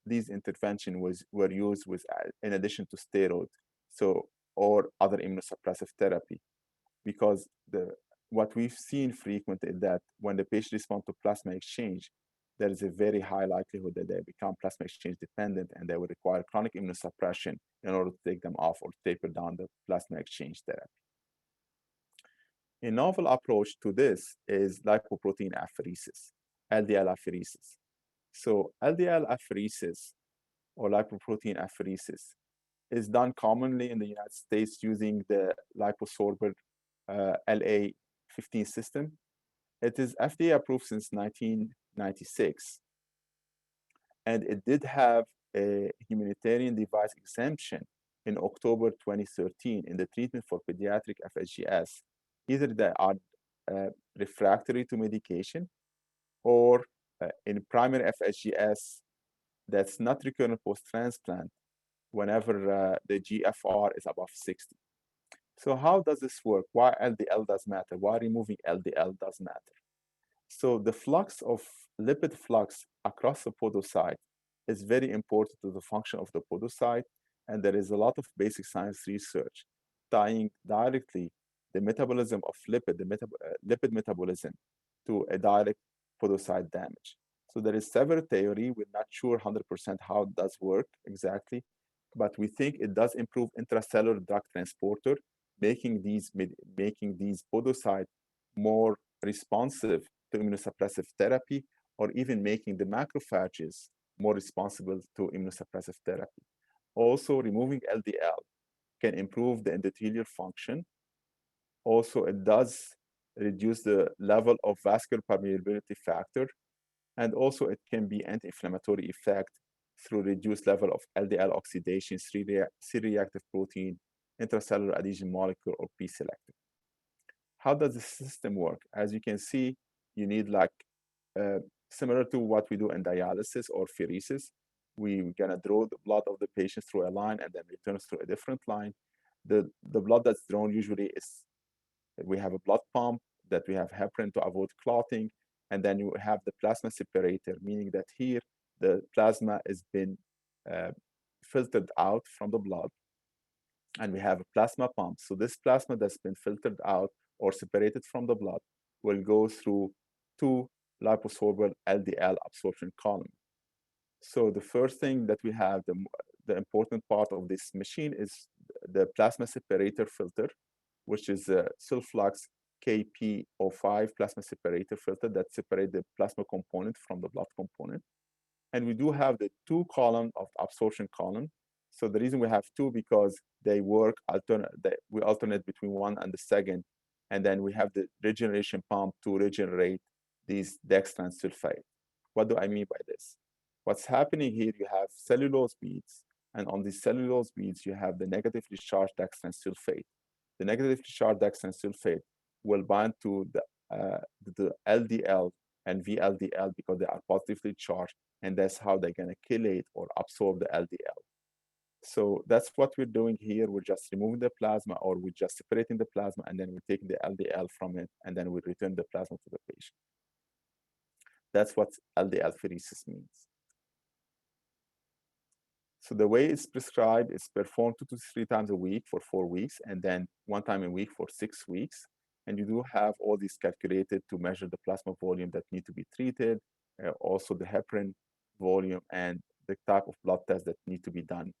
these interventions were used with, in addition to steroid, so or other immunosuppressive therapy, because what we've seen frequently is that when the patient responds to plasma exchange, there is a very high likelihood that they become plasma exchange dependent, and they will require chronic immunosuppression in order to take them off or taper down the plasma exchange therapy. A novel approach to this is lipoprotein apheresis, LDL apheresis. So LDL apheresis or lipoprotein apheresis is done commonly in the United States using the liposorber LA15 system. It is FDA approved since 1996. And it did have a humanitarian device exemption in October 2013 in the treatment for pediatric FSGS. Either they are refractory to medication, or in primary FSGS that's not recurrent post-transplant whenever the GFR is above 60. So how does this work? Why LDL does matter? Why removing LDL does matter? So the flux of lipid flux across the podocyte is very important to the function of the podocyte, and there is a lot of basic science research tying directly the metabolism of lipid metabolism to a direct podocyte damage. So there is several theory. We're not sure 100% how it does work exactly, but we think it does improve intracellular drug transporter, making these podocytes more responsive to immunosuppressive therapy, or even making the macrophages more responsible to immunosuppressive therapy. Also, removing LDL can improve the endothelial function. Also, it does reduce the level of vascular permeability factor, and also it can be anti-inflammatory effect through reduced level of LDL oxidation, C-reactive protein, intracellular adhesion molecule, or P-selective. How does the system work? As you can see, you need similar to what we do in dialysis or pheresis. We're gonna draw the blood of the patient through a line and then returns through a different line. The blood that's drawn usually is, we have a blood pump that we have heparin to avoid clotting, and then you have the plasma separator, meaning that here the plasma has been filtered out from the blood, and we have a plasma pump. So this plasma that's been filtered out or separated from the blood will go through two liposomal LDL absorption column. So the first thing that we have, the important part of this machine, is the plasma separator filter, which is a Sulflux KP05 plasma separator filter that separates the plasma component from the blood component. And we do have the two column of absorption column. So the reason we have two, because they work we alternate between one and the second, and then we have the regeneration pump to regenerate these dextrans sulfate. What do I mean by this? What's happening here, you have cellulose beads, and on these cellulose beads, you have the negatively charged dextrans sulfate. The negatively charged dextrans sulfate will bind to the LDL and VLDL because they are positively charged, and that's how they're going to chelate or absorb the LDL. So that's what we're doing here. We're just removing the plasma, or we're just separating the plasma, and then we're taking the LDL from it, and then we return the plasma to the patient. That's what LDL pheresis means. So the way it's prescribed is performed 2 to 3 times a week for 4 weeks, and then 1 time a week for 6 weeks. And you do have all these calculated to measure the plasma volume that need to be treated, also the heparin volume, and the type of blood test that need to be done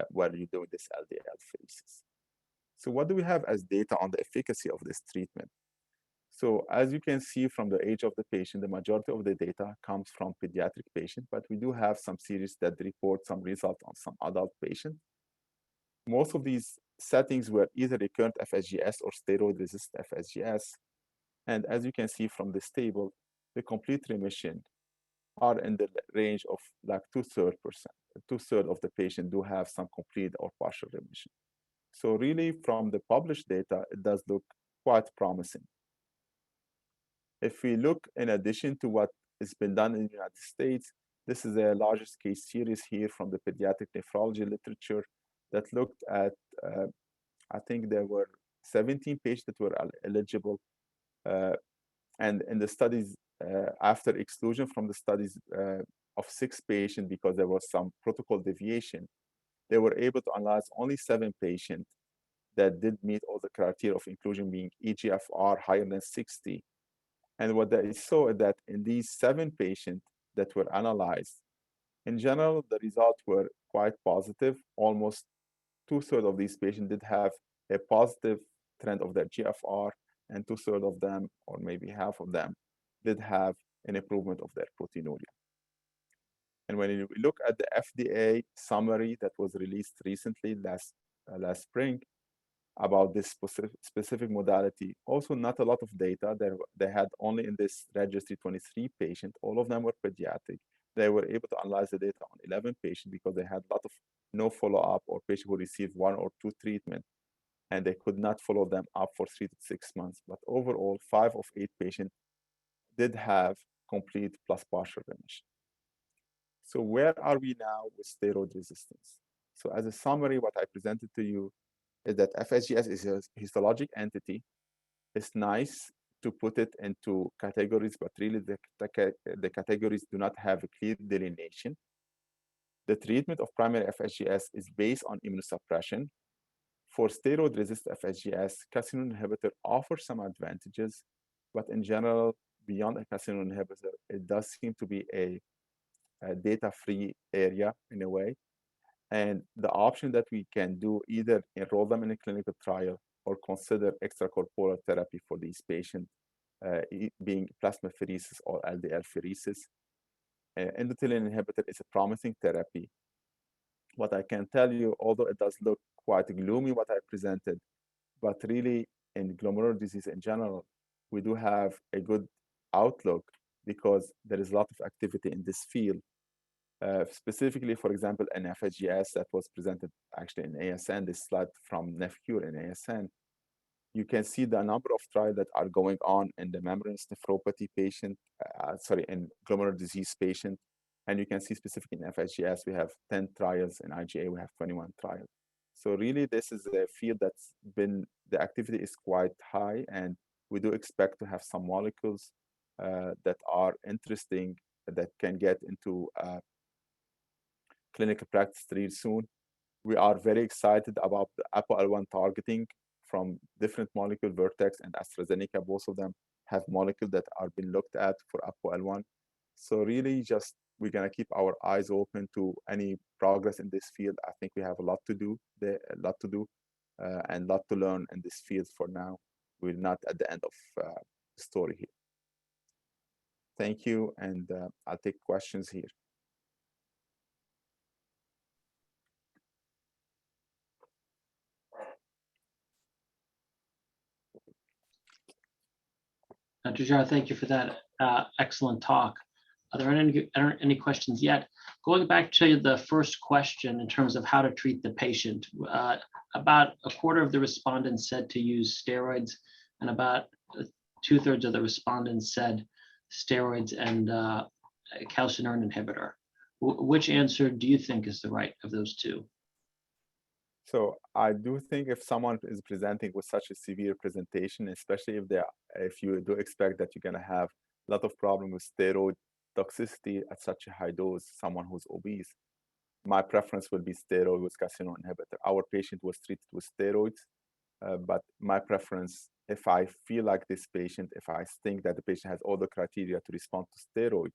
while you're doing this LDL pheresis. So what do we have as data on the efficacy of this treatment? So as you can see from the age of the patient, the majority of the data comes from pediatric patients, but we do have some series that report some results on some adult patients. Most of these settings were either recurrent FSGS or steroid-resistant FSGS. And as you can see from this table, the complete remission are in the range of like 2/3%. 2/3 of the patient do have some complete or partial remission. So really, from the published data, it does look quite promising. If we look in addition to what has been done in the United States, this is the largest case series here from the pediatric nephrology literature that looked at, I think there were 17 patients that were eligible. And in the studies, after exclusion from the studies of 6 patients because there was some protocol deviation, they were able to analyze only 7 patients that did meet all the criteria of inclusion, being eGFR higher than 60. And what they saw is that in these 7 patients that were analyzed, in general, the results were quite positive. Almost 2/3 of these patients did have a positive trend of their GFR, and 2/3 of them, or maybe half of them, did have an improvement of their proteinuria. And when you look at the FDA summary that was released recently last spring about this specific modality, also not a lot of data. They had only in this registry 23 patients. All of them were pediatric. They were able to analyze the data on 11 patients because they had a lot of no follow-up or patients who received 1 or 2 treatments, and they could not follow them up for 3 to 6 months. But overall, 5 of 8 patients did have complete plus partial remission. So where are we now with steroid resistance? So as a summary, what I presented to you is that FSGS is a histologic entity. It's nice to put it into categories, but really the categories do not have a clear delineation. The treatment of primary FSGS is based on immunosuppression. For steroid-resistant FSGS, calcineurin inhibitor offers some advantages, but in general, beyond a calcineurin inhibitor, it does seem to be a data-free area in a way. And the option that we can do, either enroll them in a clinical trial or consider extracorporeal therapy for these patients, being plasmapheresis or LDL pheresis. Endothelin inhibitor is a promising therapy. What I can tell you, although it does look quite gloomy what I presented, but really in glomerular disease in general, we do have a good outlook because there is a lot of activity in this field. Specifically, for example, an FSGS that was presented actually in ASN, this slide from NephCure in ASN, you can see the number of trials that are going on in the membranous nephropathy patient, in glomerular disease patient. And you can see specifically in FSGS, we have 10 trials. In IgA, we have 21 trials. So really, this is a field that's been, the activity is quite high, and we do expect to have some molecules that are interesting that can get into clinical practice real soon. We are very excited about the ApoL1 targeting from different molecules, Vertex and AstraZeneca. Both of them have molecules that are being looked at for ApoL1. So really just, we're gonna keep our eyes open to any progress in this field. I think we have a lot to do there, and a lot to learn in this field for now. We're not at the end of the story here. Thank you, and I'll take questions here. Dr. Geara, thank you for that excellent talk. Are there any questions yet? Going back to the first question in terms of how to treat the patient, about a quarter of the respondents said to use steroids, and about 2/3 of the respondents said steroids and calcineurin inhibitor. Which answer do you think is the right of those two? So I do think if someone is presenting with such a severe presentation, especially if you do expect that you're going to have a lot of problem with steroid toxicity at such a high dose, someone who's obese, my preference would be steroid with calcineurin inhibitor. Our patient was treated with steroids, but my preference, if I feel like this patient, if I think that the patient has all the criteria to respond to steroid,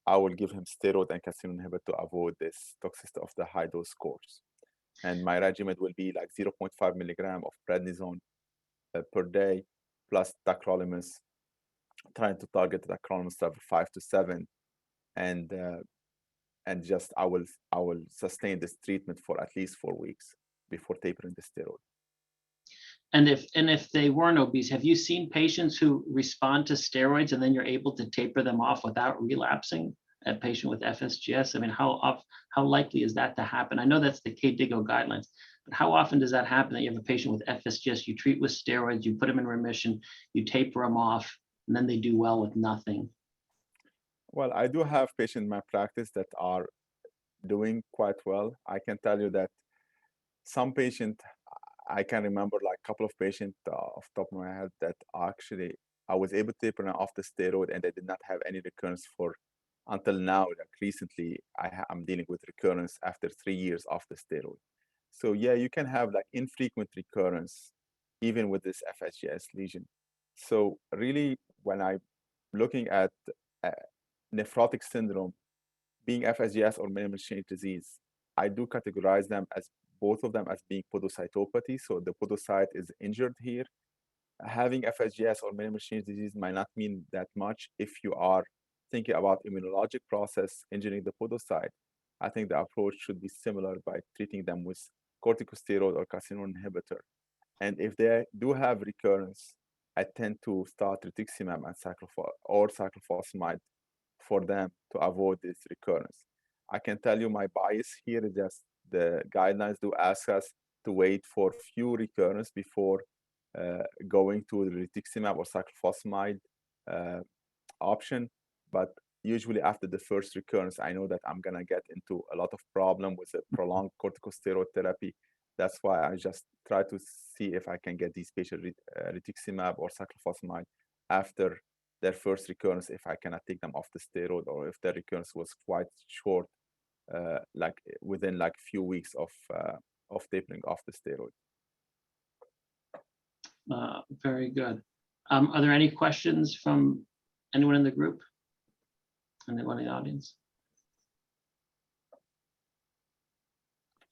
I will give him steroid and calcineurin inhibitor to avoid this toxicity of the high dose course. And my regimen will be like 0.5 milligram of prednisone per day, plus tacrolimus, trying to target the tacrolimus level 5 to 7, and just I will sustain this treatment for at least 4 weeks before tapering the steroid. And if they weren't obese, have you seen patients who respond to steroids and then you're able to taper them off without relapsing? A patient with FSGS? I mean, how likely is that to happen? I know that's the KDIGO guidelines, but how often does that happen that you have a patient with FSGS, you treat with steroids, you put them in remission, you taper them off, and then they do well with nothing? Well, I do have patients in my practice that are doing quite well. I can tell you that some patient, I can remember like a couple of patients off the top of my head that actually I was able to taper them off the steroid and they did not have any recurrence for until now. Like recently, I'm dealing with recurrence after 3 years off the steroid. So yeah, you can have like infrequent recurrence even with this FSGS lesion. So really, when I'm looking at nephrotic syndrome, being FSGS or minimal change disease, I do categorize them as both of them as being podocytopathy. So the podocyte is injured here. Having FSGS or minimal change disease might not mean that much if you are thinking about immunologic process injuring the podocyte. I think the approach should be similar by treating them with corticosteroid or calcineurin inhibitor. And if they do have recurrence, I tend to start rituximab and cyclophosphamide for them to avoid this recurrence. I can tell you my bias here is just the guidelines do ask us to wait for few recurrence before going to the rituximab or cyclophosphamide option. But usually after the first recurrence, I know that I'm gonna get into a lot of problem with a prolonged corticosteroid therapy. That's why I just try to see if I can get these patients rituximab or cyclophosphamide after their first recurrence, if I cannot take them off the steroid, or if their recurrence was quite short, like within like few weeks of tapering off the steroid. Very good. Are there any questions from anyone in the group? Anyone in the audience?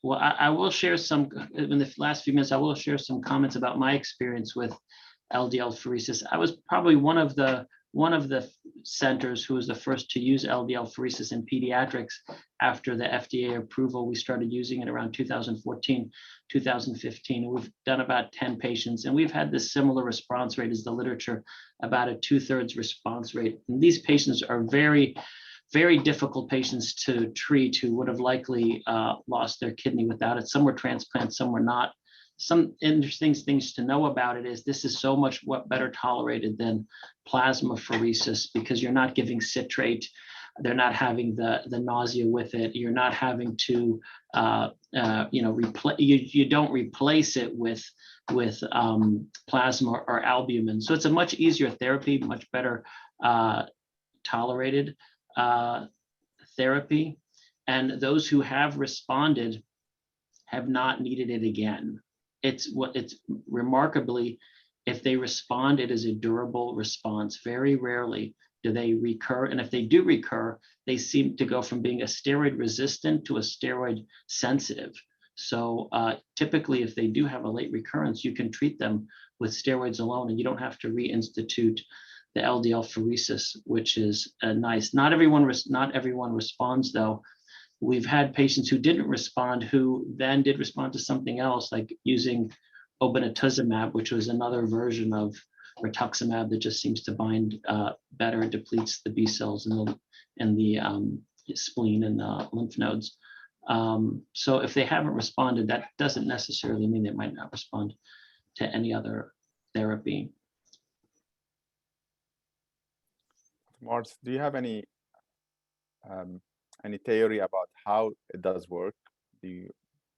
Well, I will share some, in the last few minutes, I will share some comments about my experience with LDL pheresis. I was probably one of the centers who was the first to use LDL pheresis in pediatrics. After the FDA approval, we started using it around 2014, 2015. We've done about 10 patients, and we've had this similar response rate as the literature, about a 2/3 response rate. And these patients are very, very difficult patients to treat, who would have likely lost their kidney without it. Some were transplants, some were not. Some interesting things to know about it is this is so much better tolerated than plasmapheresis, because you're not giving citrate, they're not having the nausea with it, you're not having to you don't replace it with plasma or albumin. So it's a much easier therapy, much better tolerated therapy, and those who have responded have not needed it again. It's remarkably, if they respond, it is a durable response. Very rarely do they recur, and if they do recur, they seem to go from being a steroid resistant to a steroid sensitive. So typically, if they do have a late recurrence, you can treat them with steroids alone, and you don't have to reinstitute the LDL pheresis, which is nice. Not everyone responds, though. We've had patients who didn't respond, who then did respond to something else, like using obinutuzumab, which was another version of rituximab that just seems to bind better and depletes the B cells in the spleen and lymph nodes. So if they haven't responded, that doesn't necessarily mean they might not respond to any other therapy. Moritz, do you have any theory about how it does work?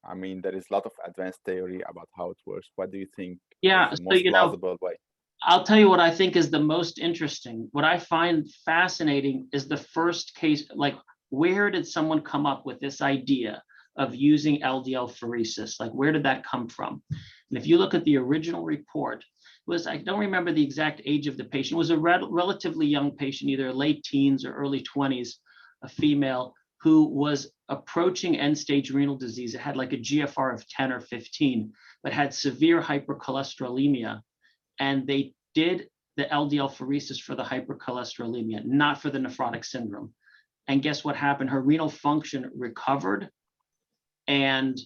I mean, there is a lot of advanced theory about how it works. What do you think is the most plausible way? I'll tell you what I think is the most interesting. What I find fascinating is the first case, like, where did someone come up with this idea of using LDL pheresis? Like, where did that come from? And if you look at the original report, I don't remember the exact age of the patient. It was a relatively young patient, either late teens or early 20s, a female who was approaching end-stage renal disease. It had like a GFR of 10 or 15, but had severe hypercholesterolemia. And they did the LDL pheresis for the hypercholesterolemia, not for the nephrotic syndrome. And guess what happened? Her renal function recovered, and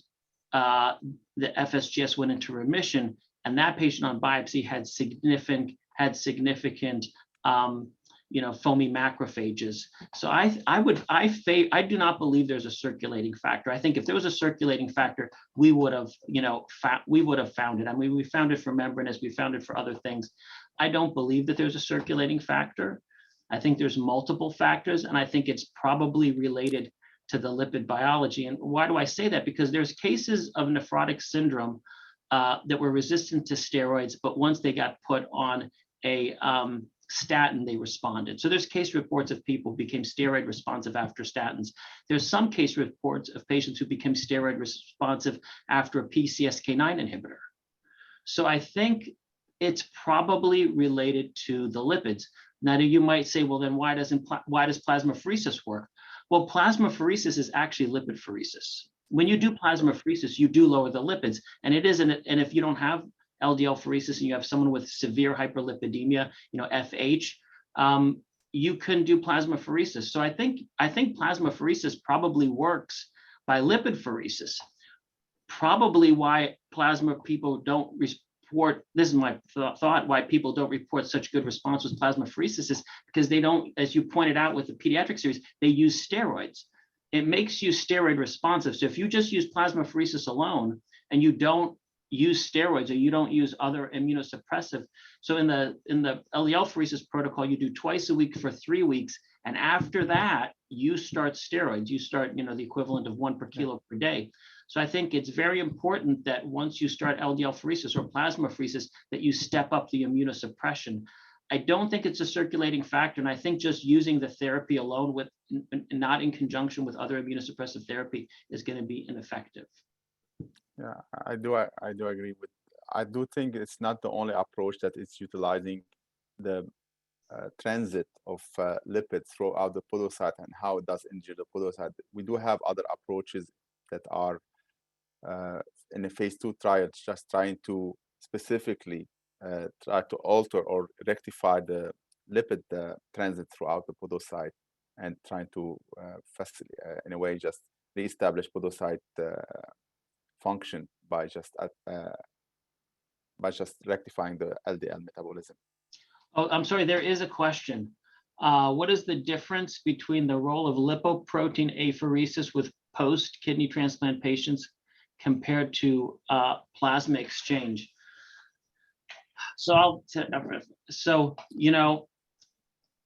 the FSGS went into remission. And that patient on biopsy had significant foamy macrophages. So I do not believe there's a circulating factor. I think if there was a circulating factor, we would have found it. I mean, we found it for membranous, we found it for other things. I don't believe that there's a circulating factor. I think there's multiple factors, and I think it's probably related to the lipid biology. And why do I say that? Because there's cases of nephrotic syndrome that were resistant to steroids, but once they got put on a statin, they responded. So there's case reports of people who became steroid responsive after statins. There's some case reports of patients who became steroid responsive after a PCSK9 inhibitor. So I think it's probably related to the lipids. Now, you might say, well, then why does plasmapheresis work? Well, plasmapheresis is actually lipid pheresis. When you do plasmapheresis, you do lower the lipids, and if you don't have LDL pheresis and you have someone with severe hyperlipidemia, FH, you can do plasmapheresis. So I think plasmapheresis probably works by lipid pheresis. Probably why plasma people don't report, this is my thought, why people don't report such good response with plasmapheresis is because they don't, as you pointed out with the pediatric series, they use steroids. It makes you steroid responsive. So if you just use plasmapheresis alone and you don't use steroids or you don't use other immunosuppressive, so in the LDL pheresis protocol, you do twice a week for 3 weeks, and after that you start steroids. You start the equivalent of 1 per kilo per day. So I think it's very important that once you start LDL pheresis or plasmapheresis, that you step up the immunosuppression. I don't think it's a circulating factor, and I think just using the therapy alone, not in conjunction with other immunosuppressive therapy, is going to be ineffective. Yeah, I do agree with. I do think it's not the only approach that is utilizing the transit of lipids throughout the podocyte and how it does injure the podocyte. We do have other approaches that are in a phase 2 trials, just trying to specifically try to alter or rectify the lipid transit throughout the podocyte, and trying to in a way just reestablish podocyte function by just rectifying the LDL metabolism. Oh, I'm sorry, there is a question. What is the difference between the role of lipoprotein apheresis with post-kidney transplant patients compared to plasma exchange? So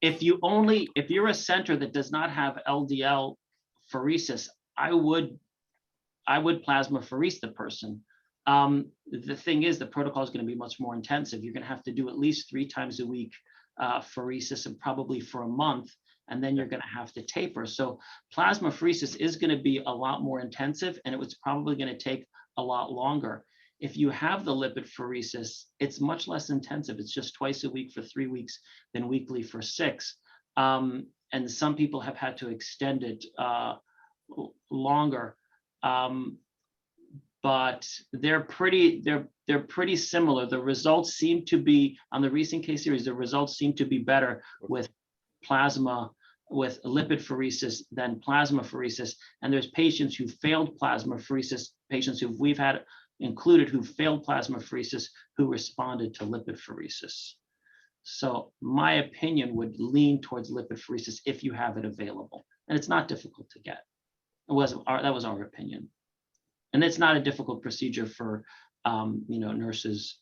if you're a center that does not have LDL pheresis, I would plasmapherese the person. The thing is, the protocol is going to be much more intensive. You're going to have to do at least 3 times a week pheresis, and probably for a month, and then you're going to have to taper. So plasmapheresis is going to be a lot more intensive, and it was probably going to take a lot longer. If you have the lipid pheresis, it's much less intensive. It's just twice a week for 3 weeks, then weekly for 6. And some people have had to extend it longer. But they're pretty similar. The results seem to be, on the recent case series, the results seem to be better with lipid pheresis than plasmapheresis. And there's patients who failed plasmapheresis, patients who we've had included who failed plasmapheresis, who responded to lipid pheresis. So my opinion would lean towards lipid if you have it available, and it's not difficult to get. That was our opinion, and it's not a difficult procedure for nurses,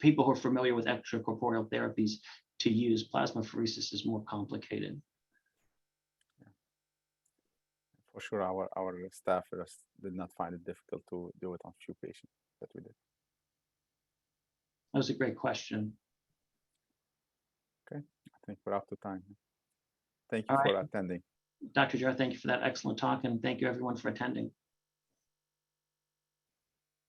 people who are familiar with extracorporeal therapies to use. Plasmapheresis is more complicated. For sure, our staff did not find it difficult to do it on few patients that we did. That was a great question. Okay, I think we're up to time. Thank you for attending. Dr. Geara, thank you for that excellent talk, and thank you everyone for attending.